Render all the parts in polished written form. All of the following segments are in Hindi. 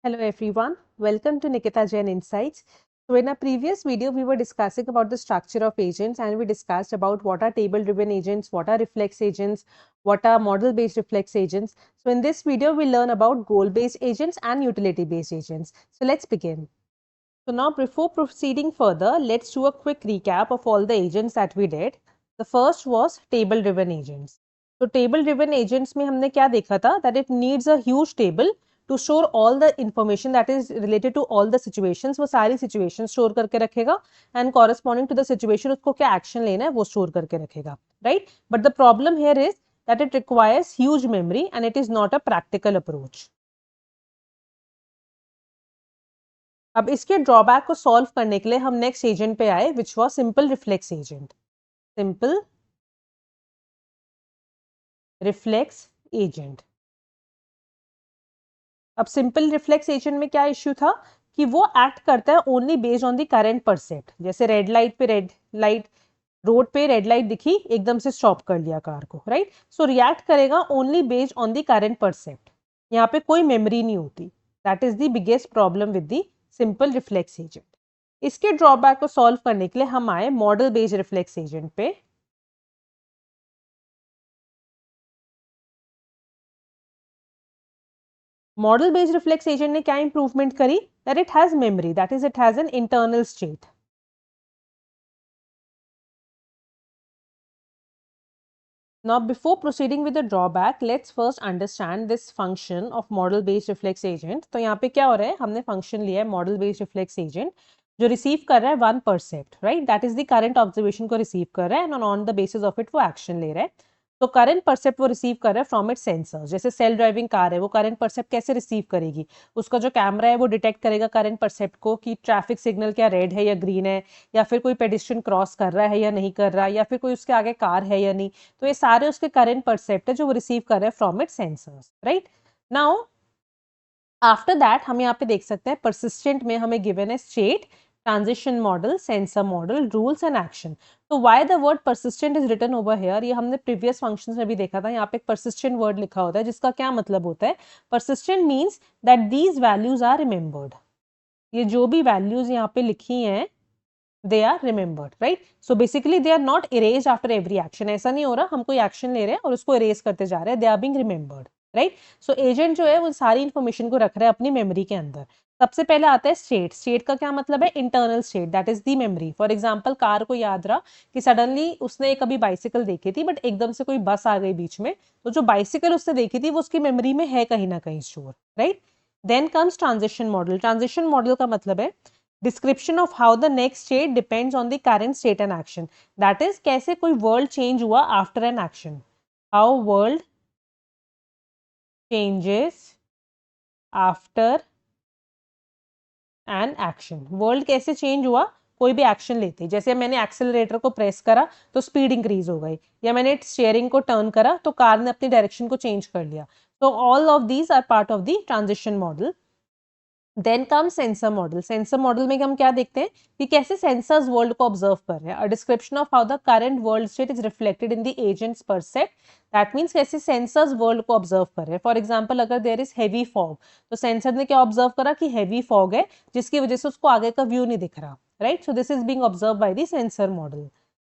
Hello everyone, welcome to Nikita Jain Insights. So in a previous video, we were discussing about the structure of agents and we discussed about what are table-driven agents, what are reflex agents, what are model-based reflex agents. So in this video, we'll learn about goal-based agents and utility-based agents. So let's begin. So now before proceeding further, let's do a quick recap of all the agents that we did. The first was table-driven agents. So table-driven agents में हमने क्या देखा था? That it needs a huge table to store all the information that is related to all the situations. वो सारी situations store करके रखेगा and corresponding to the situation उसको क्या action लेना है वो store करके रखेगा, right? But the problem here is that it requires huge memory and it is not a practical approach. अब इसके ड्रॉबैक को सॉल्व करने के लिए हम नेक्स्ट एजेंट पे आए which was simple reflex agent. Simple reflex agent. अब सिंपल रिफ्लेक्स एजेंट में क्या इश्यू था कि वो एक्ट करता है only based on the current percept. जैसे रेड लाइट रोड पे रेड लाइट दिखी, एकदम से स्टॉप कर लिया कार को, राइट? सो रिएक्ट करेगा only based on the current percept. यहाँ पे कोई मेमोरी नहीं होती. That is the biggest problem with the simple reflex agent. इसके ड्रॉबैक को सॉल्व करने के लिए हम आए मॉडल बेस्ड रिफ्लेक्स एजेंट पे. मॉडल बेस्ड रिफ्लेक्स एजेंट ने क्या इंप्रूवमेंट करी? That it has memory, that is it has an internal state. Now, before proceeding with the drawback, let's first understand this function of model-based reflex agent. तो यहाँ पे क्या हो रहा है? हमने function लिया है model-based reflex agent जो receive कर रहा है one percept, right? That is the current observation को receive कर रहा है and on the basis of it वो action ले रहा है. तो करंट परसेप्ट वो रिसीव कर रहा है फ्रॉम इट्स सेंसर्स. जैसे सेल्फ ड्राइविंग कार है, वो करंट परसेप्ट कैसे रिसीव करेगी? उसका जो कैमरा है वो डिटेक्ट करेगा करंट परसेप्ट को कि ट्रैफिक सिग्नल क्या रेड है या ग्रीन है, या फिर कोई पेडिस्ट्रियन क्रॉस कर रहा है या नहीं कर रहा, या फिर कोई उसके आगे कार है या नहीं. तो ये सारे उसके करंट परसेप्ट है जो वो रिसीव कर रहे हैं from its sensors, right? Now after that हम यहाँ पे देख सकते हैं परसिस्टेंट में हमें गिवन है state, transition model, sensor model, rules and action. तो why the word persistent is written over here? ये हमने प्रीवियस फंक्शंस में भी देखा था. यहाँ पे परसिस्टेंट वर्ड लिखा होता है जिसका क्या मतलब होता है? Persistent means that these values are remembered. ये जो भी वैल्यूज यहाँ पे लिखी हैं they are remembered, right? So basically they are not erase after every action. ऐसा नहीं हो रहा हम कोई एक्शन ले रहे हैं और उसको इरेज करते जा रहे हैं. They are being remembered, right? So agent जो है वो सारी इंफॉर्मेशन को रख रहा है अपनी मेमोरी के अंदर. सबसे पहले आता है स्टेट. स्टेट का क्या मतलब है? Internal state, that is the memory. For example car को याद रहा कि सडनली उसने कभी बाइसिकल देखी थी बट एकदम से कोई बस आ गई बीच में, तो जो बाइसिकल उसने देखी थी वो उसकी मेमोरी में है कहीं ना कहीं store, right? Then comes transition model. Transition model का मतलब है description of how the next state depends on the current state and action. That is कैसे कोई वर्ल्ड चेंज हुआ after an action. How world changes after an action. World कैसे चेंज हुआ? कोई भी एक्शन लेते, जैसे मैंने एक्सेलरेटर को प्रेस करा तो स्पीड इंक्रीज हो गई, या मैंने स्टीयरिंग को टर्न करा तो कार ने अपनी डायरेक्शन को चेंज कर लिया. तो all of these are part of the transition model. Then come sensor model. Sensor model में हम क्या देखते हैं कि कैसे सेंसर्स वर्ल्ड को ऑब्जर्व कर रहे हैं. A description of how the current world state is reflected in the agent's percept. That means कैसे सेंसर्स वर्ल्ड को ऑब्जर्व कर रहे हैं. फॉर एग्जाम्पल अगर देयर इज हैवी फॉग तो सेंसर ने क्या ऑब्जर्व करा कि हैवी फॉग है जिसकी वजह से उसको आगे का व्यू नहीं दिख रहा, right? So this is being observe by the sensor model.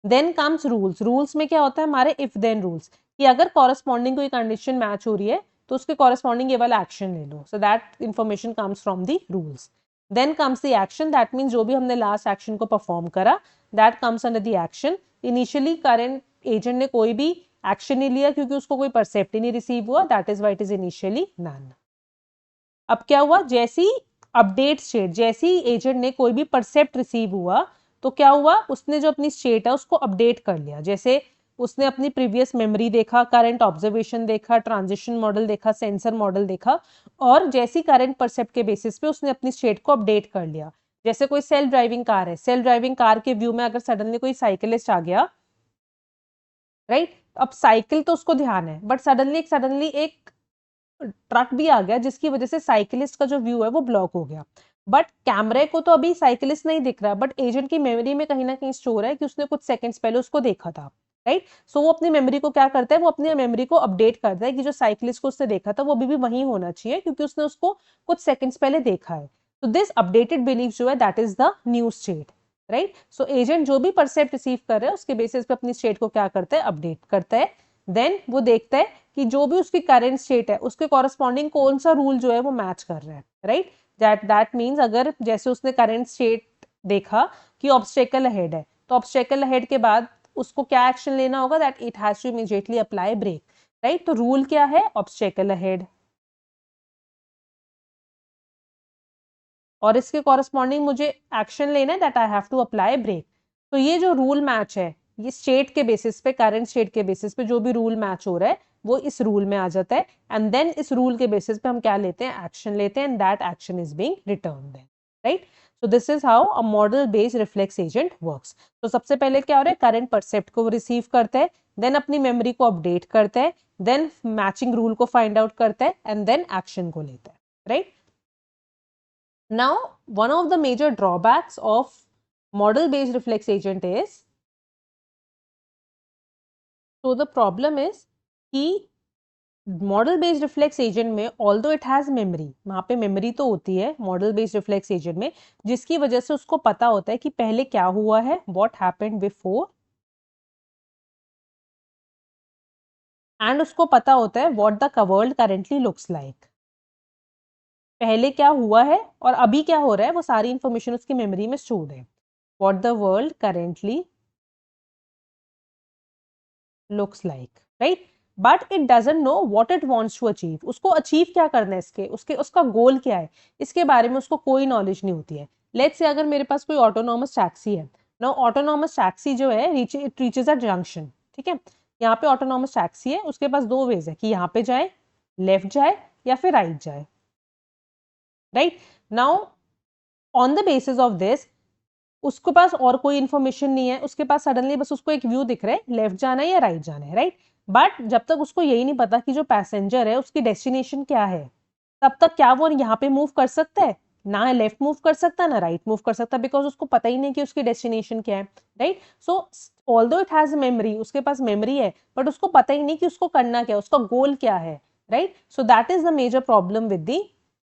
Then comes rules. Rules में क्या होता है? हमारे इफ देन रूल्स, कि अगर कॉरेस्पॉन्डिंग कोई कंडीशन मैच हो रही है तो उसके कॉरेस्पॉन्डिंग ये वाला एक्शन ले लो. So that information comes from the rules. Then comes the action. That means जो भी हमने लास्ट एक्शन को परफॉर्म करा that comes under the action. Initially current agent ने कोई भी एक्शन नहीं लिया क्योंकि उसको कोई परसेप्ट ही नहीं रिसीव हुआ. That is why it is initially none. अब क्या हुआ? जैसी अपडेट स्टेट, जैसी एजेंट ने कोई भी परसेप्ट रिसीव हुआ तो क्या हुआ? उसने जो अपनी स्टेट है उसको अपडेट कर लिया. जैसे उसने अपनी प्रीवियस मेमोरी देखा, करंट ऑब्जर्वेशन देखा, ट्रांजिशन मॉडल देखा, सेंसर मॉडल देखा, और जैसी करंट परसेप्ट के बेसिस पे उसने अपनी स्टेट को अपडेट कर लिया. जैसे कोई सेल्फ ड्राइविंग कार है, सेल्फ ड्राइविंग कार के व्यू में अगर सडनली कोई साइकिलिस्ट आ गया, राइट? अब साइकिल तो उसको ध्यान है बट सडनली एक ट्रक भी आ गया जिसकी वजह से साइकिलिस्ट का जो व्यू है वो ब्लॉक हो गया. बट कैमरे को तो अभी साइकिलिस्ट नहीं दिख रहा, बट एजेंट की मेमोरी में कहीं ना कहीं स्टोर है कि उसने कुछ सेकंड्स पहले उसको देखा था. राइट। सो वो अपनी मेमोरी को क्या करता है, वो अपनी मेमोरी को अपडेट करता है कि जो साइकिलिस्ट को उसने देखा था वो अभी भी वहीं होना चाहिए क्योंकि उसने उसको कुछ सेकंड्स पहले देखा है। तो दिस अपडेटेड बिलीफ जो है that is the new state, right. So agent जो भी परसेप्ट रिसीव कर रहा है उसके बेसिस पे अपनी स्टेट को क्या करता है, अपडेट करता है। देन वो देखता है कि जो भी उसकी करंट स्टेट है उसके कॉरस्पॉन्डिंग कौन सा रूल जो है वो मैच कर रहा है, राइट। दैट मीन्स अगर जैसे उसने करंट स्टेट देखा कि ऑब्स्टेकल अहेड है, तो ऑब्स्टेकल अहेड के बाद उसको क्या एक्शन लेना होगा, that it has to immediately apply brake, right. तो रूल क्या है, ऑब्स्टेकल अहेड, और इसके कॉरस्पॉन्डिंग मुझे एक्शन लेना है that I have to apply brake. तो ये जो रूल मैच है ये स्टेट के बेसिस पे, करंट स्टेट के बेसिस पे जो भी रूल मैच हो रहा है वो इस रूल में आ जाता है, एंड देन इस रूल के बेसिस पे हम क्या लेते हैं, एक्शन लेते हैं, and that action is being returned, right. So this is how a model based reflex agent works. तो सबसे पहले क्या हो रहा है, करंट परसेप्ट को रिसीव करते हैं, देन अपनी मेमोरी को अपडेट करते हैं, देन मैचिंग रूल को फाइंड आउट करता है, एंड देन एक्शन को लेता है, right. Now, one of the major drawbacks of model-based reflex agent is, so the problem is कि मॉडल बेस्ड रिफ्लेक्स एजेंट में ऑल्दो इट हैज मेमोरी, वहां पे मेमोरी तो होती है मॉडल बेस्ड रिफ्लेक्स एजेंट में, जिसकी वजह से उसको पता होता है कि पहले क्या हुआ है, व्हाट हैपेंड बिफोर, एंड उसको पता होता है what the world currently looks like. पहले क्या हुआ है और अभी क्या हो रहा है वो सारी इंफॉर्मेशन उसकी मेमोरी में स्टोर्ड है। What the world currently looks like, right? But it doesn't know what it wants to achieve. उसको अचीव क्या करना है, उसका गोल क्या है, इसके बारे में उसको कोई नॉलेज नहीं होती है। लेट्स से अगर मेरे पास कोई ऑटोनॉमस टैक्सी है, ना ऑटोनॉमस टैक्सी जो है इट रीचेज अ जंक्शन, ठीक है। यहाँ पे ऑटोनॉमस टैक्सी है, उसके पास दो वेज है कि यहाँ पे जाए, लेफ्ट जाए या फिर राइट जाए, right. Now on the basis of this उसके पास और कोई इंफॉर्मेशन नहीं है, उसके पास सडनली बस उसको एक व्यू दिख रहा है, लेफ्ट जाना है या राइट जाना है, राइट। बट जब तक उसको यही नहीं पता कि जो पैसेंजर है उसकी डेस्टिनेशन क्या है, तब तक क्या वो यहाँ पे मूव कर सकता है, ना लेफ्ट मूव कर सकता ना राइट मूव कर सकता, बिकॉज उसको पता ही नहीं कि उसकी डेस्टिनेशन क्या है, right. So although it has memory, उसके पास मेमोरी है, बट उसको पता ही नहीं कि उसको करना क्या है, उसका गोल क्या है, right. So that is the major problem with the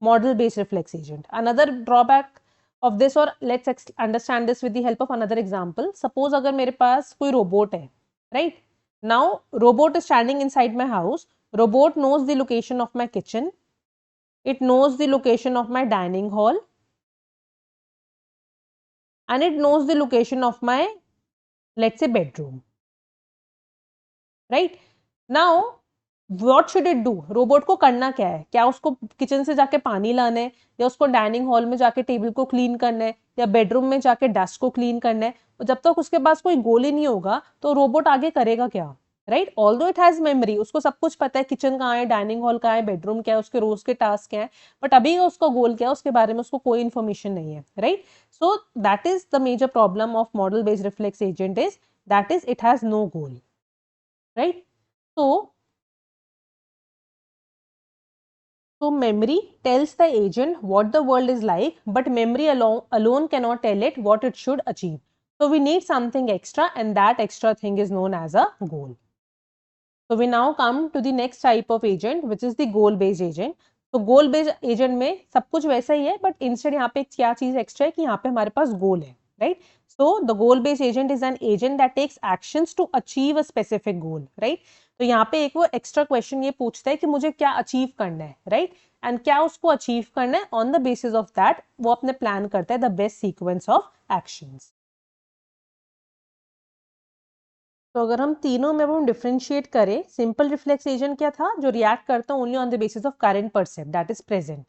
model based reflex agent. Another drawback of this, or let's understand this with the help of another example. Suppose अगर मेरे पास कोई रोबोट है, right? Now robot is standing inside my house. Robot knows the location of my kitchen. It knows the location of my dining hall, and it knows the location of my, let's say, bedroom, right? Now what should it do, robot को करना क्या है, क्या उसको किचन से जाके पानी लाना है, या उसको डाइनिंग हॉल में जाके टेबल को क्लीन करना है, या बेडरूम में जाके डस्ट को क्लीन करना है। और जब तक उसके पास कोई गोल ही नहीं होगा तो रोबोट आगे करेगा क्या, right. Although it has memory, उसको सब कुछ पता है, किचन कहाँ है, डाइनिंग हॉल कहाँ है, बेडरूम क्या है, उसके रोज के टास्क क्या है, बट अभी उसका गोल क्या है उसके बारे में उसको कोई इन्फॉर्मेशन नहीं है, right. So that is the major problem of model based reflex agent is that is it has no goal, right. So memory tells the agent what the world is like, but memory alone cannot tell it what it should achieve. So we need something extra, and that extra thing is known as a goal. So we now come to the next type of agent, which is the goal based agent. तो गोल बेस्ड एजेंट में सब कुछ वैसा ही है, बट इंस्टेड यहाँ पे क्या चीज एक्स्ट्रा है कि यहाँ पे हमारे पास गोल है, right. So the goal based agent is an agent that takes actions to achieve a specific goal, right. तो यहाँ पे एक वो एक्स्ट्रा क्वेश्चन ये पूछता है कि मुझे क्या अचीव करना है, राइट। एंड क्या उसको अचीव करना है, on the basis of that वो अपने प्लान करता है the best sequence of actions. तो अगर हम तीनों में हम डिफरेंशिएट करें, सिंपल रिफ्लेक्स एजेंट क्या था, जो रिएक्ट करता है only on the basis of current percept that is present.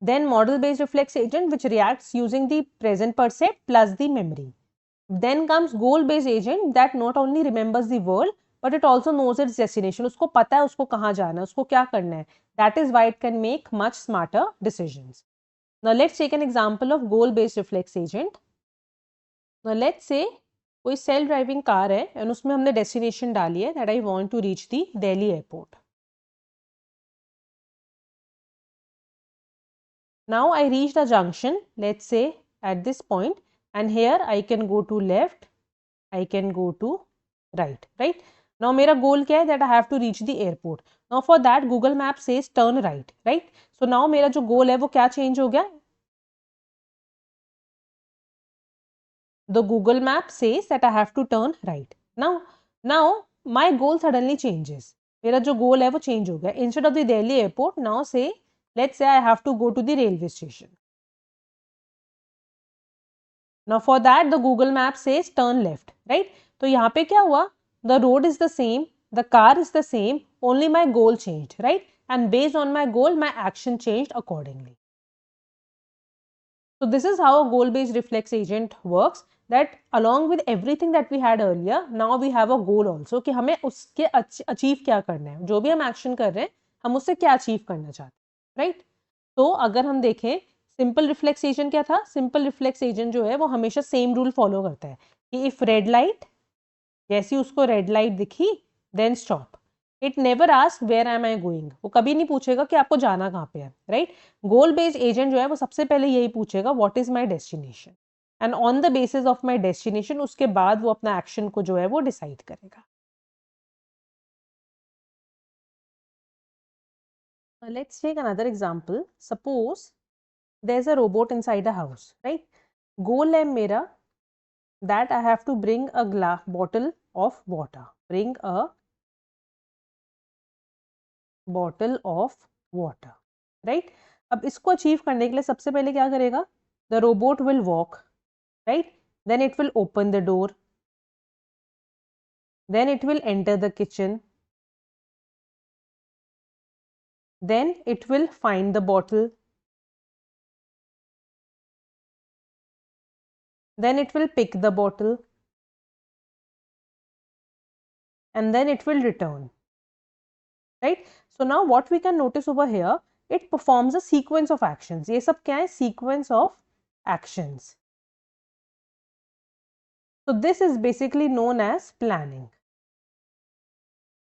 Then model based reflex agent which reacts using the present percept plus the memory. Then comes goal based agent that not only remembers the world but it also knows its destination, उसको पता है उसको कहाँ जाना है, उसको क्या करना है, that is why it can make much smarter decisions. Now let's take an example of goal based reflex agent. Now let's say कोई सेल्फ ड्राइविंग कार है एंड उसमें हमने डेस्टिनेशन डाली है that I want to reach the Delhi airport. Now I reach the junction, let's say at this point, and here I can go to left, I can go to right, right? Now मेरा goal क्या है? That I have to reach the airport. Now for that Google Map says turn right, right? So now मेरा जो goal है वो क्या change हो गया? The Google Map says that I have to turn right. Now my goal suddenly changes. मेरा जो goal है वो change हो गया. Instead of the Delhi airport, now say let's say I have to go to the railway station. Now for that the Google Map says turn left, right? तो यहाँ पे क्या हुआ? The road is the same, the car is the same, only my goal changed, right? And based on my goal, my action changed accordingly. So this is how a goal-based reflex agent works. That along with everything that we had earlier, now we have a goal also कि हमें उसके अचीव क्या करना है, जो भी हम एक्शन कर रहे हैं हम उससे क्या अचीव करना चाहते हैं, राइट? तो अगर हम देखें सिंपल रिफ्लेक्स एजेंट क्या था? सिंपल रिफ्लेक्स एजेंट जो है वो हमेशा सेम रूल फॉलो करता है कि इफ रेड लाइट, जैसी उसको रेड लाइट दिखी then stop. It never ask where am I going. वो कभी नहीं पूछेगा कि आपको जाना कहाँ पे है, राइट? गोल बेस्ड एजेंट जो है वो सबसे पहले यही पूछेगा what is my destination, and on the basis of my destination उसके बाद वो अपना एक्शन को जो है वो डिसाइड करेगा. Let's take another example. Suppose there's a robot inside a house, right? Goal है मेरा that I have to bring a bottle of water. Bring a bottle of water, right? अब इसको अचीव करने के लिए सबसे पहले क्या करेगा? The robot will walk, right? Then it will open the door. Then it will enter the kitchen. Then it will find the bottle. Then it will pick the bottle. And then it will return, right? So now what we can notice over here, it performs a sequence of actions. ये सब क्या है? Sequence of actions. So this is basically known as planning.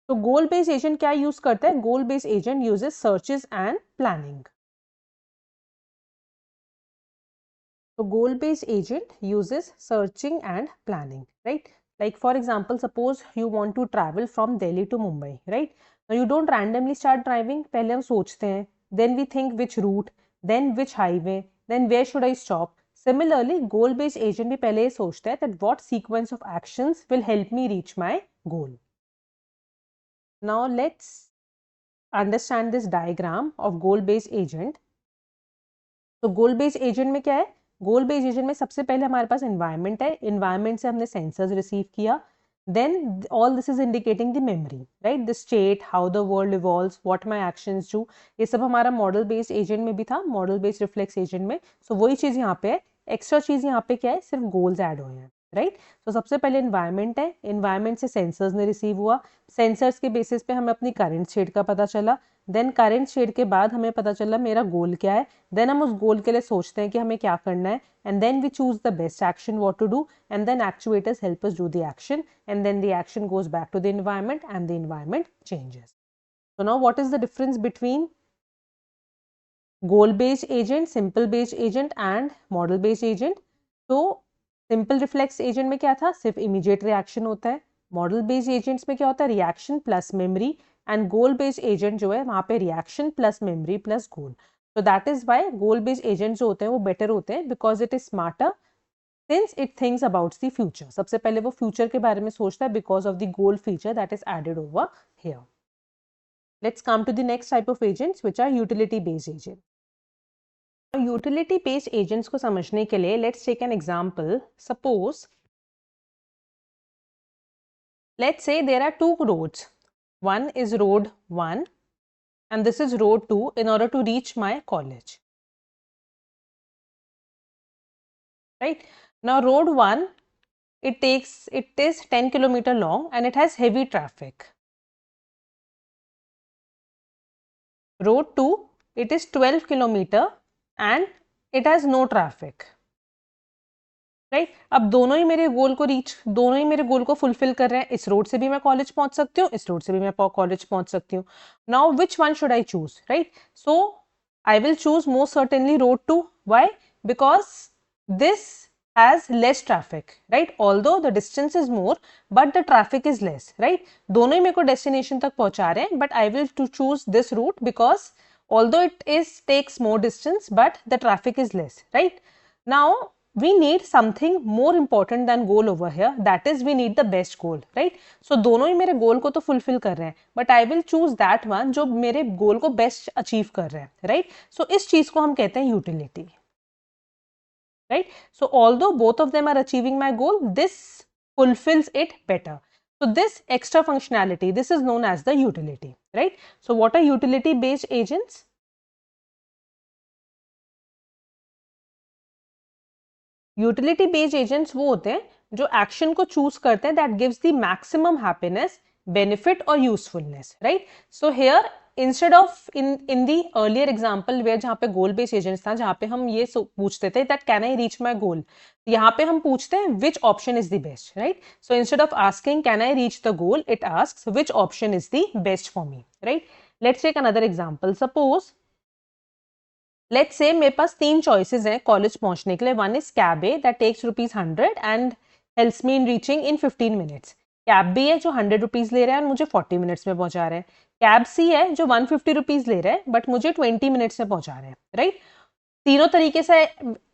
तो गोल बेस्ड एजेंट क्या यूज करता है? Goal based agent uses searches and planning. तो goal based agent uses searching and planning, right? Like for example, suppose you want to travel from Delhi to Mumbai, right? Now you don't randomly start driving. पहले हम सोचते हैं, then we think which route, then which highway, then where should I stop. Similarly, goal based agent भी पहले ये सोचता है that what sequence of actions will help me reach my goal. Now let's understand this diagram of goal based agent. तो गोल बेस्ड एजेंट में क्या है? गोल बेस्ड एजेंट में सबसे पहले हमारे पास एनवायरनमेंट है. एनवायरनमेंट से हमने सेंसर्स रिसीव किया. Then all this is indicating the memory, right? The state, how the world evolves, what my actions do. ये सब हमारा मॉडल बेस्ड एजेंट में भी था, मॉडल बेस्ड रिफ्लेक्स एजेंट में. सो वही चीज यहाँ पे है. एक्स्ट्रा चीज यहाँ पे क्या है? सिर्फ गोल्स ऐड हुए हैं, राइट? तो सबसे पहले एनवायरनमेंट है. एनवायरनमेंट से सेंसर्स ने रिसीव हुआ. सेंसर्स के बेसिस पे हमें अपनी करंट स्टेट का पता चला. देन करंट स्टेट के बाद हमें पता चला मेरा गोल क्या है. देन हम उस गोल के लिए सोचते हैं कि हमें क्या करना है, and then we choose the best action what to do, and then actuators help us do the action, and then the action goes back to the environment and the environment changes. So now what is the difference between goal based agent, simple based agent and model based agent? तो सिंपल रिफ्लेक्स एजेंट में क्या था? सिर्फ इमीडिएट रिएक्शन होता है. मॉडल बेस्ड एजेंट्स में क्या होता है? Reaction plus memory. And goal based agent जो है वहां पे reaction plus memory plus goal. तो that is why goal based agent जो होते हैं वो बेटर होते हैं, because it is smarter since it thinks about the future. सबसे पहले वो फ्यूचर के बारे में सोचता है because of the goal feature that is added over here. Let's come to the next type of agents which are utility based agent. Utility based agents को समझने के लिए let's take an example. Suppose let's say there are two roads. One is road 1 and this is road 2 in order to reach my college, right? Now road 1, it is 10 kilometer long and it has heavy traffic. Road 2, it is 12 kilometer and it has no traffic, right? अब दोनों ही मेरे गोल को फुलफिल कर रहे हैं. इस रोड से भी मैं कॉलेज पहुंच सकती हूँ, इस रोड से भी मैं कॉलेज पहुंच सकती हूँ. Now which one should I choose, right? So I will choose most certainly road 2. Why? Because this has less traffic, right? Although the distance is more, but the traffic is less, right? दोनों ही मेरे को destination तक पहुंचा रहे हैं, but I will to choose this route because although it is takes more distance, but the traffic is less, right? Now we need something more important than goal over here, that is we need the best goal, right? So दोनों ही मेरे goal को तो fulfill कर रहे हैं, but I will choose that one जो मेरे goal को best achieve कर रहे हैं, right? So इस चीज को हम कहते हैं utility, right? So although both of them are achieving my goal, this fulfills it better. So this extra functionality, this is known as the utility, right? So what are utility based agents? Utility based agents वो होते हैं जो एक्शन को चूज करते हैं that gives the maximum happiness, benefit or usefulness, right? So here instead of in the earlier example where जहाँ पे goal based agents था, जहाँ पे हम ये पूछते थे that can I reach my goal, यहाँ पे हम पूछते हैं which option is the best, right? So instead of asking can I reach the goal, it asks which option is the best for me, right? Let's take another example. Suppose let's say मेरे पास 3 चॉइसेस हैं कॉलेज पहुंचने के लिए. One is cab A that takes ₹100 and helps me in reaching in 15 minutes. Cab B है जो ₹100 ले रहा है और मुझे 40 मिनट्स में पहुंचा रहा है. कैब सी है जो ₹150 ले रहा है बट मुझे 20 मिनट्स में पहुंचा रहा है, राइट? तीनों तरीके से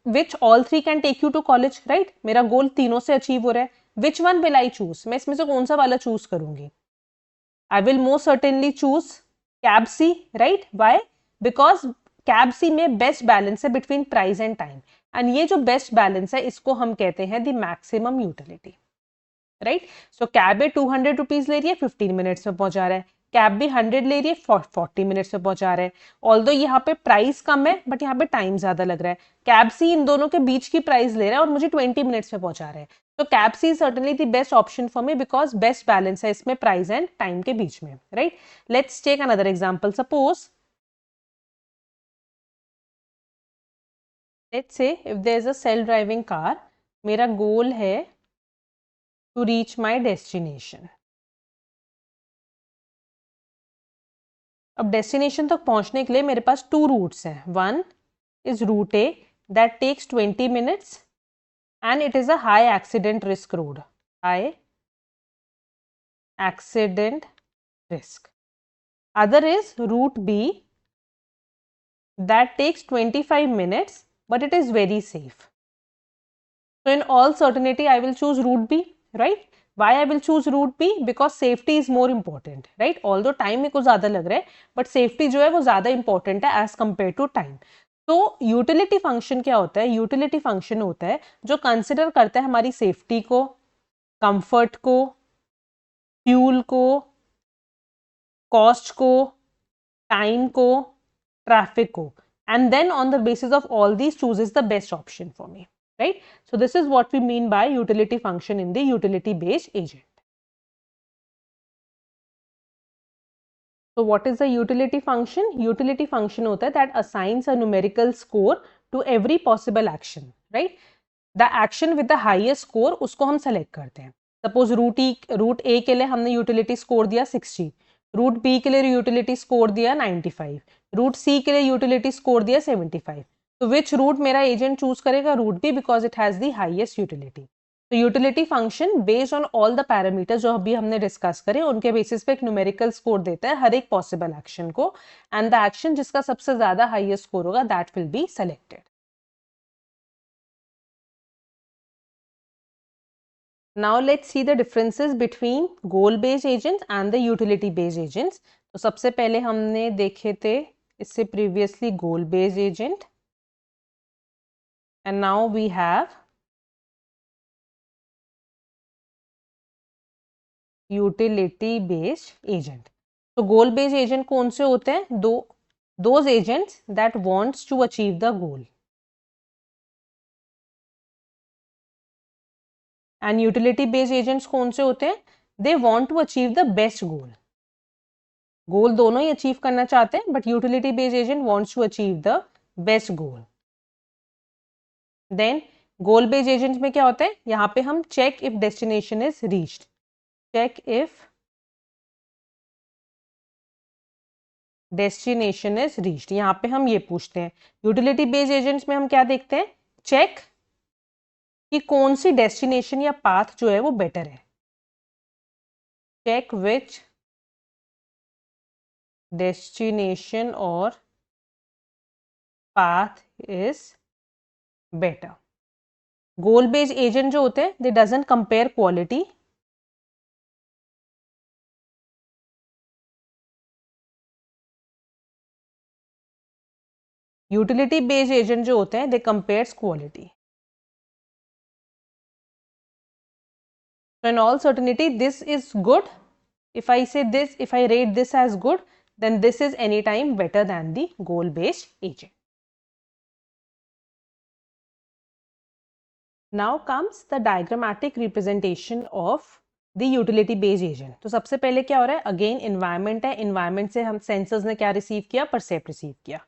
which all 3 can take you to college, right? मेरा गोल तीनों से अचीव हो रहा है. Which one will I choose? मैं इसमें से कौन सा वाला चूज करूंगी? I will most certainly choose cab C, right? Why? Because cab C में बेस्ट बैलेंस है between price and time, and ये जो बेस्ट बैलेंस है इसको हम कहते हैं the maximum utility, right? So cab ए ₹200 ले रही है, 15 मिनट्स में पहुंचा रहा है. कैब भी 100 ले रही है, 40 मिनट्स में पहुंचा रहा है. ऑल्दो यहाँ पे प्राइस कम है बट यहाँ पे टाइम ज्यादा लग रहा है. कैब सी इन दोनों के बीच की प्राइस ले रहा है और मुझे 20 मिनट्स में पहुंचा रहा है. तो cab C certainly the best option for me because best balance है इसमें प्राइस एंड टाइम के बीच में, right? Let's take another example. Suppose let's say if there's a self-driving car, मेरा गोल है to reach my destination. अब डेस्टिनेशन तक पहुंचने के लिए मेरे पास 2 रूट्स हैं. One is route A that takes 20 minutes and it is a high accident risk road. High accident risk. Other is route B that takes 25 minutes but it is very safe. So in all certainty I will choose route B, right? Why I will choose route B? Because safety is more important, right? Although time मेरे को ज़्यादा लग रहा है but safety जो है वो ज़्यादा important है as compared to time. तो यूटिलिटी फंक्शन क्या होता है? यूटिलिटी फंक्शन होता है जो कंसिडर करता है हमारी सेफ्टी को, कंफर्ट को, फ्यूल को, कॉस्ट को, टाइम को, ट्रैफिक को, and then on the basis of all these chooses the best option for me, right? So this is what we mean by utility function in the utility based agent. So what is the utility function? Utility function hota hai that assigns a numerical score to every possible action, right? The action with the highest score usko hum select karte hain. Suppose route A के लिए हमने utility score दिया 60, रूट बी के लिए यूटिलिटी स्कोर दिया 95, रूट सी के लिए यूटिलिटी स्कोर दिया 75. तो विच रूट मेरा एजेंट चूज करेगा? Route B, because it has the highest utility. तो utility function based on all the parameters जो अभी हमने डिस्कस करे उनके बेसिस पे एक न्यूमेरिकल स्कोर देता है हर एक पॉसिबल एक्शन को, एंड द एक्शन जिसका सबसे ज्यादा हाईएस्ट स्कोर होगा that will be selected. Now let's see the differences between goal-based agents and the utility-based agents. तो सबसे पहले हमने देखे थे इससे previously goal-based agent, and now we have utility-based agent. तो goal-based agent कौन से होते हैं? Those agents that wants to achieve the goal. And utility based agents कौन से होते हैं? They want to achieve the best goal. गोल दोनों ही अचीव करना चाहते हैं but utility based agent wants to achieve the best goal. Then goal based agent में क्या होता है? यहाँ पे हम check if destination is reached. Check if destination is reached, यहाँ पे हम ये पूछते हैं. यूटिलिटी बेस्ड एजेंट्स में हम क्या देखते हैं? चेक कि कौन सी डेस्टिनेशन या पाथ जो है वो बेटर है। चेक विच डेस्टिनेशन और path is better. Goal based agent जो होते हैं they doesn't compare quality, utility based agent जो होते हैं they compares quality. So in all certainty this is good. If I say this, if I rate this as good, then this is anytime better than the goal based agent. Now comes the diagrammatic representation of the utility based agent. तो सबसे पहले क्या हो रहा है, अगेन environment है, environment से हम sensors ने क्या रिसीव किया, percept रिसीव किया,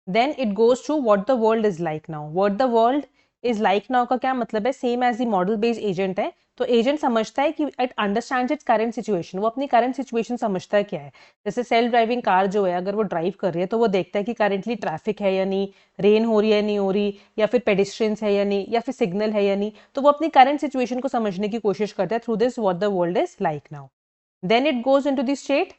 then it goes to what the world is like now. What the world is like now का क्या मतलब है, same as the model based agent है, तो एजेंट समझता है कि it understands its current situation, वो अपनी करंट सिचुएशन समझता है क्या है। जैसे सेल्फ ड्राइविंग कार जो है, अगर वो ड्राइव कर रही है तो वो देखता है कि करंटली ट्रैफिक है या नहीं, रेन हो रही है नहीं हो रही, या फिर पेडिस्ट्रियंस है या नहीं, या फिर सिग्नल है या नहीं, तो वो अपनी करंट सिचुएशन को समझने की कोशिश करता है through this what the world is like now. Then it goes into the state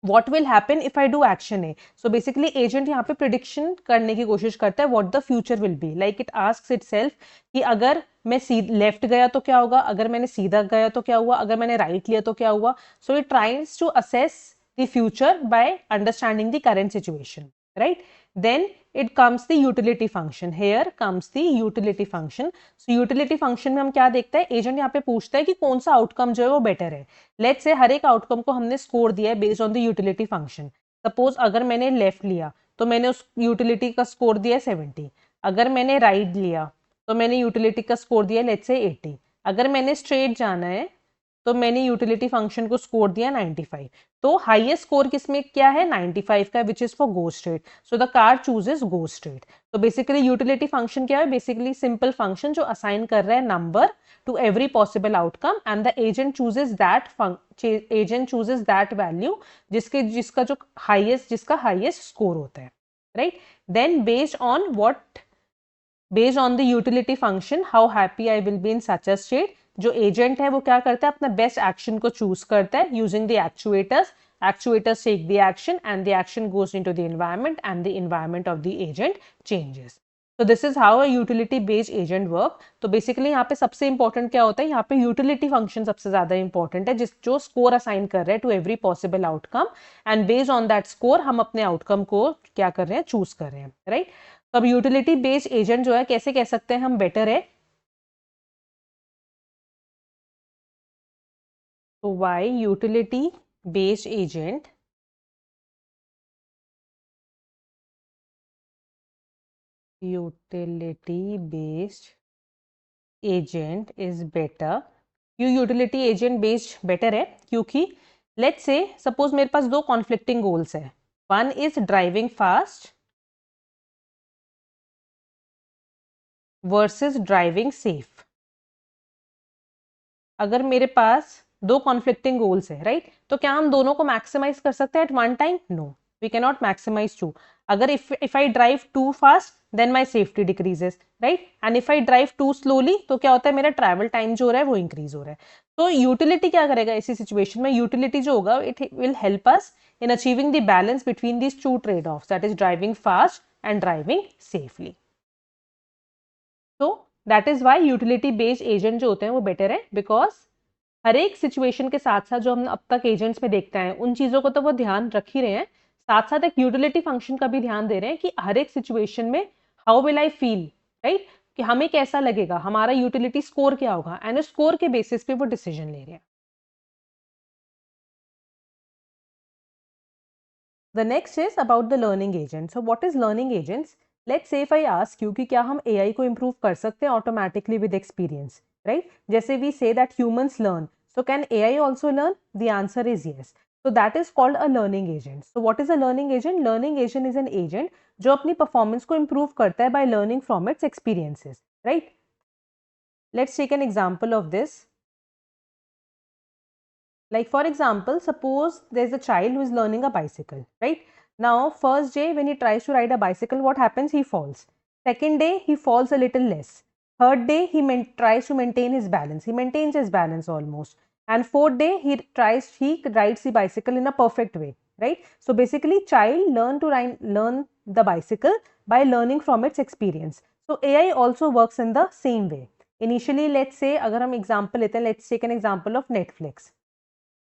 what will happen if I do action A. So basically agent यहाँ पे prediction करने की कोशिश करता है what the future will be. Like it asks itself कि अगर मैं लेफ्ट गया तो क्या होगा, अगर मैंने सीधा गया तो क्या हुआ, अगर मैंने राइट लिया तो क्या हुआ. So it tries to assess the future by understanding the current situation, right? Then it comes the utility function. Here comes the utility function. So utility function में हम क्या देखते हैं, एजेंट यहाँ पे पूछता है कि कौन सा आउटकम जो है वो बेटर है. लेट्स से हर एक आउटकम को हमने स्कोर दिया है based on the utility function. Suppose अगर मैंने लेफ्ट लिया तो मैंने उस यूटिलिटी का स्कोर दिया 70. अगर मैंने राइट लिया तो मैंने यूटिलिटी का स्कोर दिया लेट्स से 80. अगर मैंने स्ट्रेट जाना है तो मैंने यूटिलिटी फंक्शन को स्कोर दिया 95. तो हाईएस्ट स्कोर किसमें क्या है, 95 का, which is for go straight. So the car chooses go straight. तो बेसिकली यूटिलिटी फंक्शन क्या है, बेसिकली सिंपल फंक्शन जो असाइन कर रहा है number to every possible outcome and the agent chooses that value जिसका हाईएस्ट स्कोर होता है, right. Then based on the utility function how happy I will be in such a state, जो एजेंट है वो क्या करता है, अपना बेस्ट एक्शन को चूज करता है using the actuators take the action and the action goes into the environment and the environment of the agent changes. तो this is how a utility based agent work. तो बेसिकली यहाँ पे सबसे इंपॉर्टेंट क्या होता है, यहाँ पे यूटिलिटी फंक्शन सबसे ज्यादा इंपॉर्टेंट है, जो स्कोर असाइन कर रहे हैं to every possible outcome and based on that score हम अपने आउटकम को क्या कर रहे हैं, चूज कर रहे हैं, राइट. तो अब यूटिलिटी बेस्ड एजेंट जो है कैसे कह सकते हैं हम बेटर है. तो why utility based agent is better. क्यों यूटिलिटी एजेंट बेस्ड बेटर है, क्योंकि लेट्स से सपोज मेरे पास दो कॉन्फ्लिक्टिंग गोल्स है. One is driving fast versus driving safe. अगर मेरे पास दो कॉन्फ्लिक्टिंग गोल्स है, राइट, तो क्या हम दोनों को मैक्सिमाइज कर सकते हैं at one time? No, we can not maximize two. अगर if I drive too fast then my safety decreases, right, and if I drive too slowly तो क्या होता है, मेरा ट्रैवल टाइम जो हो रहा है वो इंक्रीज हो रहा है. तो यूटिलिटी क्या करेगा इसी सिचुएशन में, यूटिलिटी जो होगा it will help us in achieving the balance between these two trade-offs, that is driving fast and driving safely. So that is why utility based agent जो होते हैं वो better है, because हर एक सिचुएशन के साथ साथ जो हम अब तक एजेंट्स में देखते हैं उन चीजों को तो वो ध्यान रख ही रहे हैं, साथ साथ एक यूटिलिटी फंक्शन का भी ध्यान दे रहे हैं कि हर एक सिचुएशन में how will I feel, right, कि हमें कैसा लगेगा, हमारा यूटिलिटी स्कोर क्या होगा, एंड स्कोर के बेसिस पे वो डिसीजन ले रहे हैं. The next is about the learning agent. So what is learning agents? Let's say if I ask you कि क्या हम AI को improve कर सकते हैं automatically with experience, right? जैसे we say that humans learn. So can AI also learn? The answer is yes. So that is called a learning agent. So what is a learning agent? Learning agent is an agent जो अपनी performance को improve करता है by learning from its experiences, right? Let's take an example of this. Like for example, suppose there's a child who is learning a bicycle, right? Now, first day when he tries to ride a bicycle, what happens? He falls. Second day, he falls a little less. Third day, he tries to maintain his balance. He maintains his balance almost. And fourth day, he rides the bicycle in a perfect way, right? So basically, child learn the bicycle by learning from its experience. So AI also works in the same way. Initially, let's say अगर हम example लेते हैं, let's take an example of Netflix.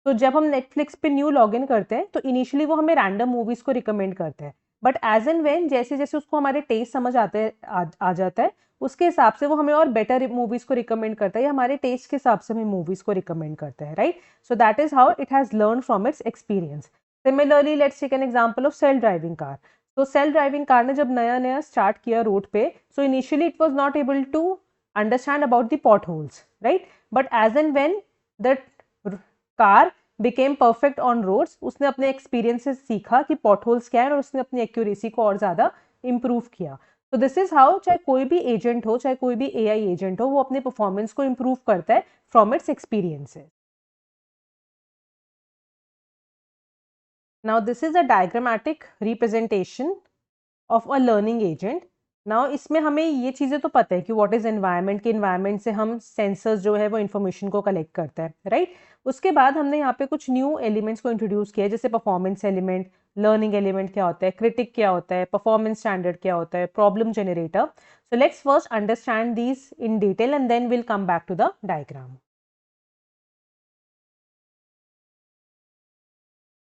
तो जब हम नेटफ्लिक्स पे न्यू लॉगिन करते हैं तो इनिशियली वो हमें रैंडम मूवीज को रिकमेंड करते हैं, बट एज एंड व्हेन जैसे जैसे उसको हमारे टेस्ट समझ आते हैं आ जाता है, उसके हिसाब से वो हमें और बेटर मूवीज को रिकमेंड करता है या हमारे टेस्ट के हिसाब से हमें मूवीज को रिकमेंड करता है, right? So that is how it has learn from its experience. Similarly let's take an example of self driving car. तो सेल्फ ड्राइविंग कार ने जब नया नया स्टार्ट किया रोड पे, so initially it was not able to understand about the pot holes, right? But as and when the car became perfect on roads, उसने अपने एक्सपीरियंस से सीखा कि पॉटहोल्स क्या है और उसने अपनी एक्यूरेसी को और ज़्यादा इम्प्रूव किया. तो दिस इज हाउ चाहे कोई भी एजेंट हो, चाहे कोई भी एआई एजेंट हो, वो अपने परफॉर्मेंस को इम्प्रूव करता है from its experiences. Now this is a diagrammatic representation of a learning agent. Now इसमें हमें ये चीज़ें तो पता है कि व्हाट इज एनवायरनमेंट, के एनवायरनमेंट से हम सेंसर्स जो है वो इन्फॉर्मेशन को कलेक्ट करता है, राइट? उसके बाद हमने यहाँ पे कुछ न्यू एलिमेंट्स को इंट्रोड्यूस किया है, जैसे परफॉर्मेंस एलिमेंट, लर्निंग एलिमेंट क्या होता है, क्रिटिक क्या होता है, परफॉर्मेंस स्टैंडर्ड क्या होता है, problem generator. So let's first understand these in detail and then will come back to the diagram.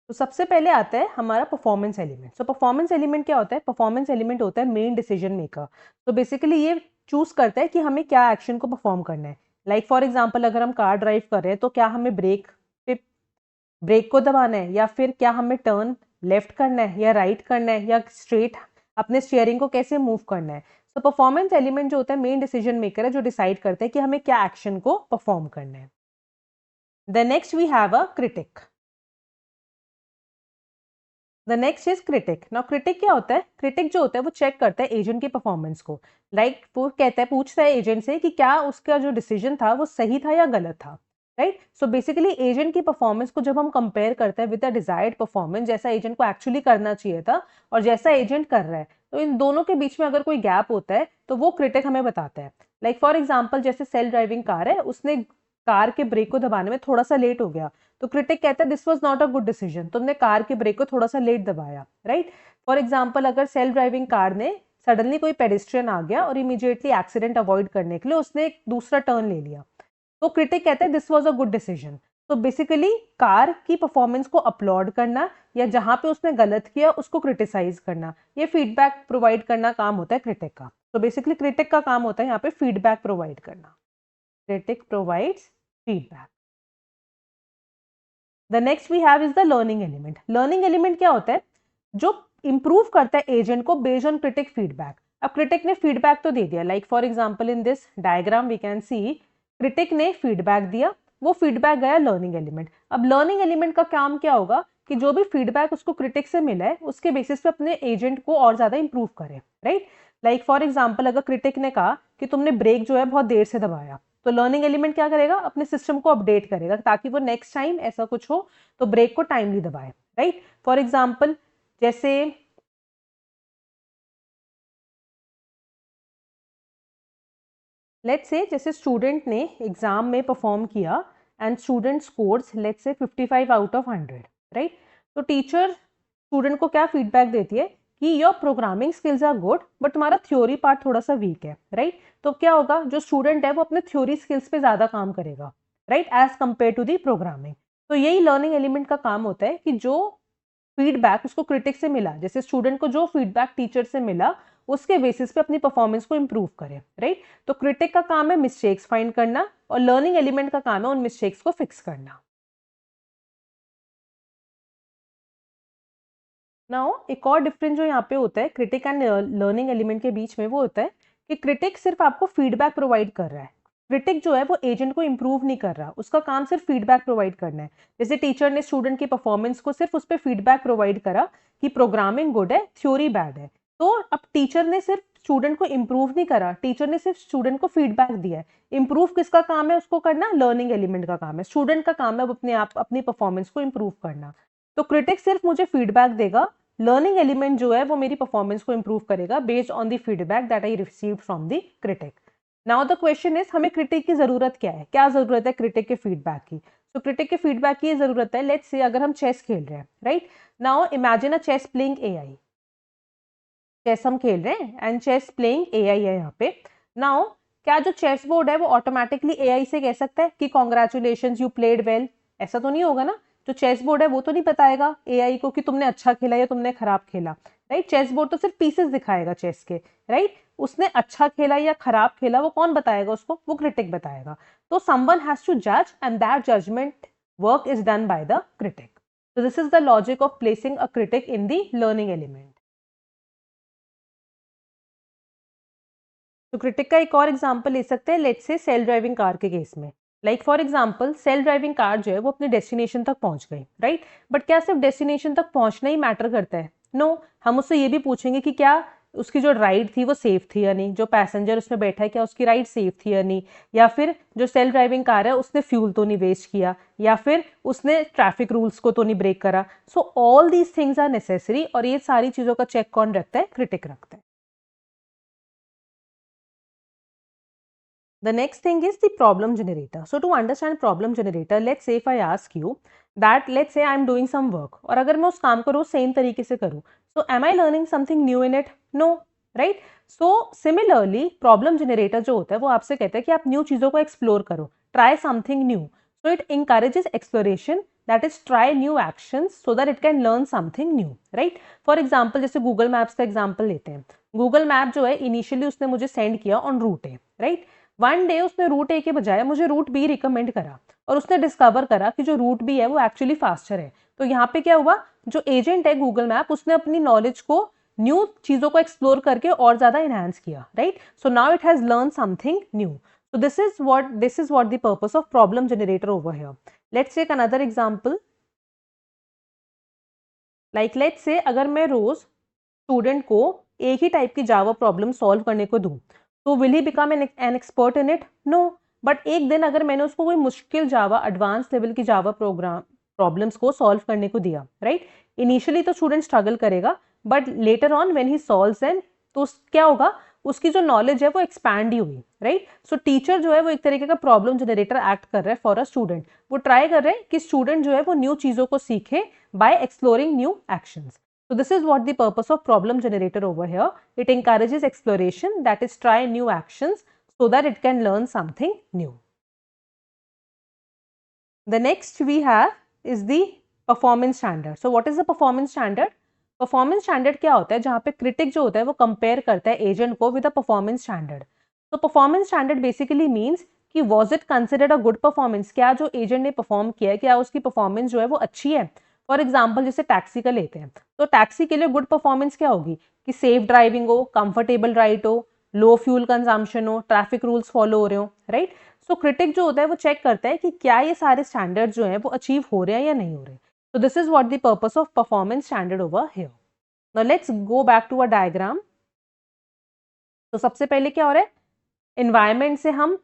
तो सबसे पहले आता है हमारा performance element. So performance element क्या होता है? परफॉर्मेंस एलिमेंट होता है मेन डिसीजन मेकर. तो बेसिकली ये चूज करता है कि हमें क्या एक्शन को परफॉर्म करना है. लाइक फॉर एग्जांपल, अगर हम कार ड्राइव कर रहे हैं तो क्या हमें ब्रेक को दबाना है, या फिर क्या हमें टर्न लेफ्ट करना है या राइट करना है, या स्ट्रेट अपने स्टीयरिंग को कैसे मूव करना है. तो परफॉर्मेंस एलिमेंट जो होता है मेन डिसीजन मेकर है, जो डिसाइड करता है कि हमें क्या एक्शन को परफॉर्म करना है. The next we have a critic. The next is critic. Now critic क्या होता है? क्रिटिक जो होता है वो चेक करता है एजेंट की परफॉर्मेंस को. लाइक वो कहता है, पूछता है एजेंट से कि क्या उसका जो डिसीजन था वो सही था या गलत था, राइट? सो बेसिकली एजेंट की परफॉर्मेंस को जब हम कंपेयर करते हैं विद द डिजायर्ड परफॉर्मेंस, जैसा एजेंट को एक्चुअली करना चाहिए था और जैसा एजेंट कर रहा है, तो इन दोनों के बीच में अगर कोई गैप होता है तो वो क्रिटिक हमें बताता है. लाइक फॉर एग्जाम्पल, जैसे सेल्फ ड्राइविंग कार है, उसने कार के ब्रेक को दबाने में थोड़ा सा लेट हो गया, तो क्रिटिक कहता है this was not a good decision, तुमने कार के ब्रेक को थोड़ा सा लेट दबाया, राइट? फॉर एग्जांपल, अगर सेल्फ ड्राइविंग कार ने सडनली कोई पेडेस्ट्रियन आ गया और इमीडिएटली एक्सीडेंट अवॉइड करने के लिए उसने एक दूसरा टर्न ले लिया, तो क्रिटिक कहता है this was a good decision. तो बेसिकली कार की परफॉर्मेंस को अपलॉड करना या जहां पे उसने गलत किया उसको क्रिटिसाइज करना, ये फीडबैक प्रोवाइड करना काम होता है क्रिटिक का. तो बेसिकली क्रिटिक का काम होता है यहाँ पे फीडबैक प्रोवाइड करना. Critic provides feedback. The next we have is the learning element. Learning element क्या होता है? जो improve करता है एजेंट को based on critic feedback. अब क्रिटिक ने फीडबैक तो दे दिया, like for example in this diagram we can see critic ने फीडबैक दिया, वो फीडबैक गया लर्निंग एलिमेंट. अब लर्निंग एलिमेंट का काम क्या होगा कि जो भी फीडबैक उसको क्रिटिक से मिला है उसके बेसिस पे अपने एजेंट को और ज्यादा इंप्रूव करे, राइट? लाइक फॉर एग्जाम्पल, अगर क्रिटिक ने कहा कि तुमने ब्रेक जो है बहुत देर से दबाया, तो लर्निंग एलिमेंट क्या करेगा? अपने सिस्टम को अपडेट करेगा ताकि वो नेक्स्ट टाइम ऐसा कुछ हो तो ब्रेक को टाइमली दबाए, राइट? फॉर एग्जाम्पल, जैसे लेट्स से जैसे स्टूडेंट ने एग्जाम में परफॉर्म किया and student scores let's say 55 out of 100, right? तो टीचर स्टूडेंट को क्या फीडबैक देती है कि your programming skills are good but तुम्हारा थ्योरी पार्ट थोड़ा सा वीक है, राइट? तो क्या होगा, जो स्टूडेंट है वो अपने थ्योरी स्किल्स पे ज्यादा काम करेगा, right, as compare to the programming. तो यही लर्निंग एलिमेंट का काम होता है कि जो फीडबैक उसको क्रिटिक से मिला, जैसे स्टूडेंट को जो फीडबैक टीचर से मिला उसके बेसिस पे अपनी परफॉर्मेंस को इंप्रूव करे, राइट? तो क्रिटिक का काम है मिस्टेक्स फाइंड करना और लर्निंग एलिमेंट का काम है उन मिस्टेक्स को फिक्स करना. नाउ एक और डिफरेंस जो यहाँ पे होता है क्रिटिक एंड लर्निंग एलिमेंट के बीच में, वो होता है कि क्रिटिक सिर्फ आपको फीडबैक प्रोवाइड कर रहा है. क्रिटिक जो है वो एजेंट को इंप्रूव नहीं कर रहा, उसका काम सिर्फ फीडबैक प्रोवाइड करना है. जैसे टीचर ने स्टूडेंट की परफॉर्मेंस को सिर्फ उस पर फीडबैक प्रोवाइड करा कि प्रोग्रामिंग गुड है, थ्योरी बैड है, तो अब टीचर ने सिर्फ स्टूडेंट को इंप्रूव नहीं करा, टीचर ने सिर्फ स्टूडेंट को फीडबैक दिया है. इंप्रूव किसका काम है उसको करना? लर्निंग एलिमेंट का काम है. स्टूडेंट का काम है अपने आप अपनी परफॉर्मेंस को इंप्रूव करना. तो क्रिटिक सिर्फ मुझे फीडबैक देगा, लर्निंग एलिमेंट जो है वो मेरी परफॉर्मेंस को इंप्रूव करेगा based on the feedback that I received from the critic. Now the question is हमें क्रिटिक की जरूरत क्या है, क्या जरूरत है क्रिटिक के फीडबैक की। तो क्रिटिक के फीडबैक की जरूरत है, लेट्स से अगर हम चेस खेल रहे हैं, right. Now imagine a chess playing AI, chess हम खेल रहे हैं एंड चेस प्लेइंग एआई है यहाँ पे। नाउ क्या जो चेस बोर्ड है वो ऑटोमेटिकली एआई से कह सकता है कि कॉन्ग्रेचुलेशंस यू प्लेड वेल? ऐसा तो नहीं होगा ना। जो चेस बोर्ड है वो तो नहीं बताएगा एआई को कि तुमने अच्छा खेला या तुमने खराब खेला, राइट। चेस बोर्ड तो सिर्फ पीसेस दिखाएगा चेस के, राइट। उसने अच्छा खेला या खराब खेला वो कौन बताएगा उसको? वो क्रिटिक बताएगा। तो समवन हैज टू जज and that judgement work is done by the critic. So this is the logic of placing a critic in the learning element. तो क्रिटिक का एक और एग्जांपल ले सकते हैं, let's say self driving car के केस में। Like for example self driving car जो है वो अपने डेस्टिनेशन तक पहुंच गई, राइट। बट क्या सिर्फ डेस्टिनेशन तक पहुंचना ही मैटर करता है? नो, हम उससे ये भी पूछेंगे कि क्या उसकी जो राइड थी वो सेफ थी या नहीं, जो पैसेंजर उसमें बैठा है क्या उसकी राइड सेफ थी या नहीं, या फिर जो सेल्फ ड्राइविंग कार है उसने फ्यूल तो नहीं वेस्ट किया, या फिर उसने ट्रैफिक रूल्स को तो नहीं ब्रेक करा। So all these things are necessary, और ये सारी चीजों का चेक कौन रखता है? क्रिटिक रखता है। The next thing is the problem generator. So to understand problem generator, let's say if I ask you that let's say I am doing some work, और अगर मैं उस काम को रोज सेम तरीके से करूँ, so am I learning something new in it? No, right? So similarly problem generator जो होता है वो आपसे कहता है कि आप न्यू चीजों को एक्सप्लोर करो, try something new. So it encourages exploration, that is try new actions so that it can learn something new, right? For example जैसे Google Maps का एग्जाम्पल लेते हैं। Google Map जो है इनिशियली उसने मुझे सेंड किया on route A, right. One day उसने रूट ए के बजाय मुझे रूट बी रिकमेंड करा, और उसने डिस्कवर करा कि जो रूट बी है वो एक्चुअली फास्टर है। तो यहाँ पे क्या हुआ, जो एजेंट है गूगल मैप उसने अपनी नॉलेज को न्यू चीजों को एक्सप्लोर करके और ज्यादा एनहांस किया, right. So now it has learn something new. So this is what the purpose of problem generator over here. Let's take another example. Like let's say अगर मैं रोज स्टूडेंट को एक ही टाइप की जावा प्रॉब्लम सॉल्व करने को दूं, तो will he become an expert in it? No. But एक दिन अगर मैंने उसको कोई मुश्किल जावा एडवांस लेवल की जावा प्रोग्राम प्रॉब्लम्स को सॉल्व करने को दिया, राइट। इनिशियली तो स्टूडेंट स्ट्रगल करेगा, but later on when he solves then तो क्या होगा, उसकी जो नॉलेज है वो एक्सपैंड ही हुई, राइट। सो टीचर जो है वो एक तरीके का प्रॉब्लम जनरेटर एक्ट कर रहा है फॉर अ स्टूडेंट। वो ट्राई कर रहे हैं कि स्टूडेंट जो है वो न्यू चीजों को सीखे bye exploring new actions. So this is what the purpose of problem generator over here. It encourages exploration, that is try new actions so that it can learn something new. The next we have is the performance standard. So what is the performance standard? Performance standard क्या होता है? जहाँ पे critic जो होता है वो compare करता है agent को with a performance standard. So performance standard basically means कि was it considered a good performance? क्या जो agent ने perform किया है क्या उसकी performance जो है वो अच्छी है? फॉर एग्जाम्पल जैसे टैक्सी का लेते हैं, तो टैक्सी के लिए गुड परफॉर्मेंस क्या होगी कि सेफ ड्राइविंग हो, कंफर्टेबल राइड हो, लो फ्यूल कंजम्पशन हो, ट्रैफिक रूल्स फॉलो हो रहे हो, राइट। सो क्रिटिक जो होता है वो चेक करता है कि क्या ये सारे स्टैंडर्ड जो है वो अचीव हो रहे हैं या नहीं हो रहे। So this is what the purpose of performance standard over here. Now let's go back to a diagram. तो सबसे पहले क्या हो रहा है, एनवायरमेंट से हम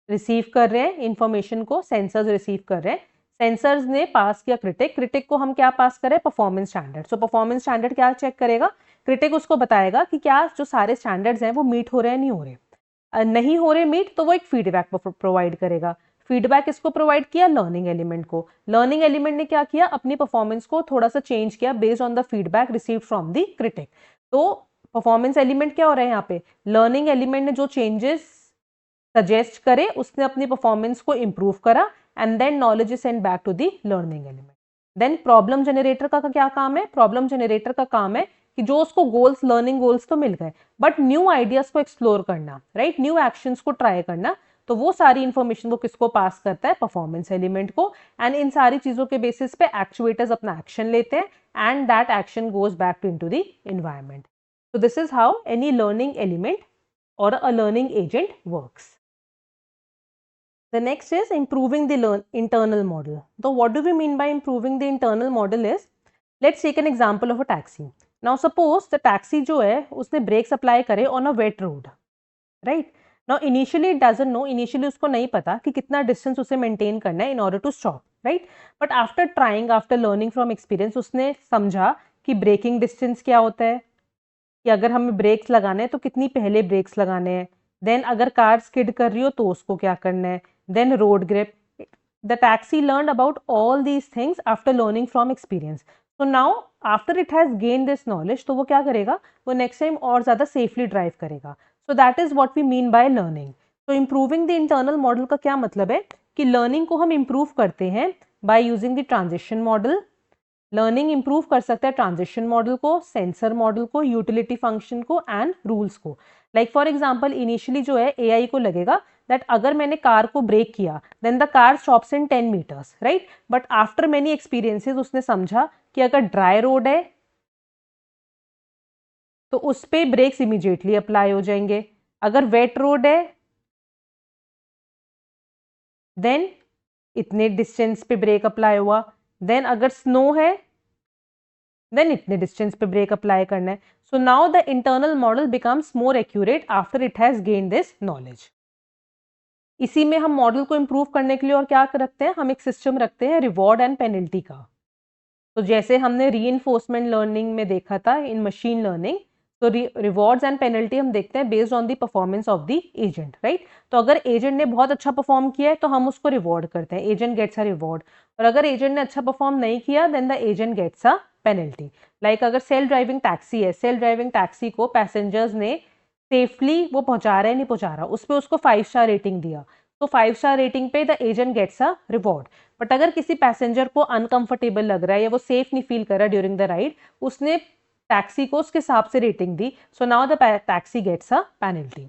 रिसीव कर रहे हैं इंफॉर्मेशन को, सेंसर्स रिसीव कर रहे हैं, सेंसर्स ने पास किया क्रिटिक, क्रिटिक को हम क्या पास करें, performance standard. So performance standard क्या चेक करेगा, क्रिटिक उसको बताएगा कि क्या जो सारे स्टैंडर्ड्स हैं वो मीट हो रहे हैं नहीं हो रहे, नहीं हो रहे मीट तो वो एक फीडबैक प्रोवाइड करेगा। फीडबैक इसको प्रोवाइड किया, लर्निंग एलिमेंट को। लर्निंग एलिमेंट ने क्या किया, अपनी परफॉर्मेंस को थोड़ा सा चेंज किया based on the feedback receive from the critic. तो परफॉर्मेंस एलिमेंट क्या हो रहा है यहाँ पे, लर्निंग एलिमेंट ने जो चेंजेस सजेस्ट करे उसने अपनी परफॉर्मेंस को इंप्रूव करा, and then knowledge is sent back to the learning element. Then problem generator का क्या काम है, प्रॉब्लम जनरेटर का काम है कि जो उसको गोल्स, लर्निंग गोल्स तो मिल गए बट न्यू आइडियाज को एक्सप्लोर करना, राइट, न्यू एक्शंस को ट्राई करना। तो वो सारी इंफॉर्मेशन वो किसको पास करता है, परफॉर्मेंस एलिमेंट को। एंड इन सारी चीजों के बेसिस पे एक्चुएटर्स अपना एक्शन लेते हैं and that action goes back to into the environment. So this is how any learning element or a learning agent works. The next is improving the internal model. So what do we mean by improving the internal model is, let's take an example of a taxi. Now suppose the taxi जो है उसने brakes apply करे on a wet road, right? Now initially it doesn't know, initially उसको नहीं पता कि कितना distance उसे maintain करना है in order to stop, right? But after trying, after learning from experience, उसने समझा कि braking distance क्या होता है, कि अगर हमें ब्रेक्स लगाने हैं तो कितनी पहले ब्रेक्स लगाने हैं, देन अगर कार स्किड कर रही हो तो उसको क्या करना है, then road grip. The taxi learn about all these things after learning from experience. तो now after it has gain this knowledge, तो वो क्या करेगा, वो नेक्स्ट टाइम और ज्यादा सेफली ड्राइव करेगा. So that is what we mean by learning. तो इंप्रूविंग द इंटरनल मॉडल का क्या मतलब है कि लर्निंग को हम इंप्रूव करते हैं by using the transition model. Learning improve कर सकता है ट्रांजिशन मॉडल को, सेंसर मॉडल को, यूटिलिटी फंक्शन को एंड रूल्स को. लाइक फॉर एग्जांपल इनिशियली जो है एआई को लगेगा दैट अगर मैंने कार को ब्रेक किया then the car stops in 10 metres, right. But after many experiences उसने समझा कि अगर ड्राई रोड है तो उस पे ब्रेक्स इमीडिएटली अप्लाई हो जाएंगे, अगर वेट रोड है देन इतने डिस्टेंस पे ब्रेक अप्लाई हुआ, देन अगर स्नो है देन इतने डिस्टेंस पे ब्रेक अप्लाई करना है. सो now the internal model becomes more accurate after it has gain this knowledge. इसी में हम मॉडल को इंप्रूव करने के लिए और क्या रखते हैं, हम एक सिस्टम रखते हैं रिवॉर्ड एंड पेनल्टी का. तो जैसे हमने रीइंफोर्समेंट लर्निंग में देखा था इन मशीन लर्निंग, तो रिवॉर्ड्स एंड पेनल्टी हम देखते हैं based on the performance of the agent, right. तो अगर एजेंट ने बहुत अच्छा परफॉर्म किया है तो हम उसको रिवॉर्ड करते हैं, एजेंट गेट्स अ रिवॉर्ड. और अगर एजेंट ने अच्छा परफॉर्म नहीं किया then the agent gets a penalty. Like अगर सेल्फ ड्राइविंग टैक्सी है, सेल्फ ड्राइविंग टैक्सी को पैसेंजर्स ने सेफली वो पहुंचा रहा है नहीं पहुंचा रहा, उस पर उसको 5 स्टार रेटिंग दिया, तो 5 स्टार रेटिंग पे the agent gets a reward. But अगर किसी पैसेंजर को अनकंफर्टेबल लग रहा है या वो सेफ नहीं फील कर रहा ड्यूरिंग द राइड, उसने टैक्सी को उसके हिसाब से रेटिंग दी, so now the taxi gets a penalty.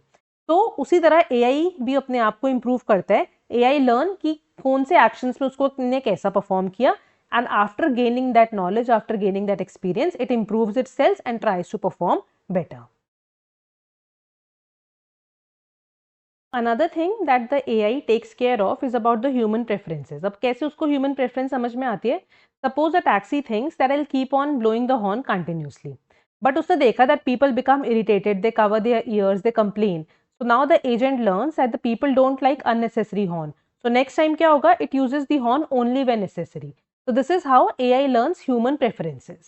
तो उसी तरह एआई भी अपने आप को इंप्रूव करता है. एआई लर्न कि कौन से एक्शंस में उसको ने कैसा परफॉर्म किया, and after gaining that knowledge, after gaining that experience, it improves itself and tries to perform better. Another thing that the AI takes care of is about the human preferences. अब कैसे उसको human preference समझ में आती है? Suppose a taxi thinks that I'll keep on blowing the horn continuously. But उसने देखा that people become irritated, they cover their ears, they complain. So now the agent learns that the people don't like unnecessary horn. So next time क्या होगा? It uses the horn only when necessary. So this is how AI learns human preferences.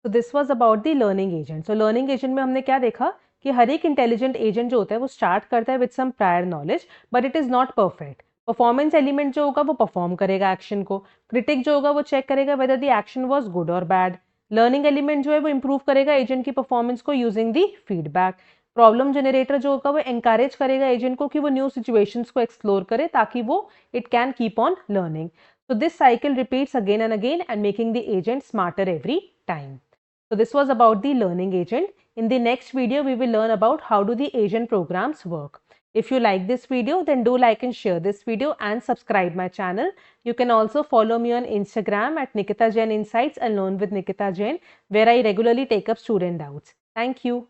तो this was about the learning agent. So learning agent में हमने क्या देखा कि हर एक इंटेलिजेंट एजेंट जो होता है वो स्टार्ट करता है with some prior knowledge, but it is not perfect. Performance element जो होगा वो परफॉर्म करेगा एक्शन को, क्रिटिक जो होगा वो चेक करेगा whether the action was good और बैड, लर्निंग एलिमेंट जो है वो इंप्रूव करेगा एजेंट की परफॉर्मेंस को using the feedback, problem generator जो होगा वो एंकरेज करेगा एजेंट को कि वो न्यू सिचुएशंस को एक्सप्लोर करे ताकि वो it can keep on learning. So this cycle repeats again and again and making the agent smarter every time. So this was about the learning agent. In the next video, we will learn about how do the agent programs work. If you like this video, then do like and share this video and subscribe my channel. You can also follow me on Instagram at Nikita Jain Insights and Learn with Nikita Jain, where I regularly take up student doubts. Thank you.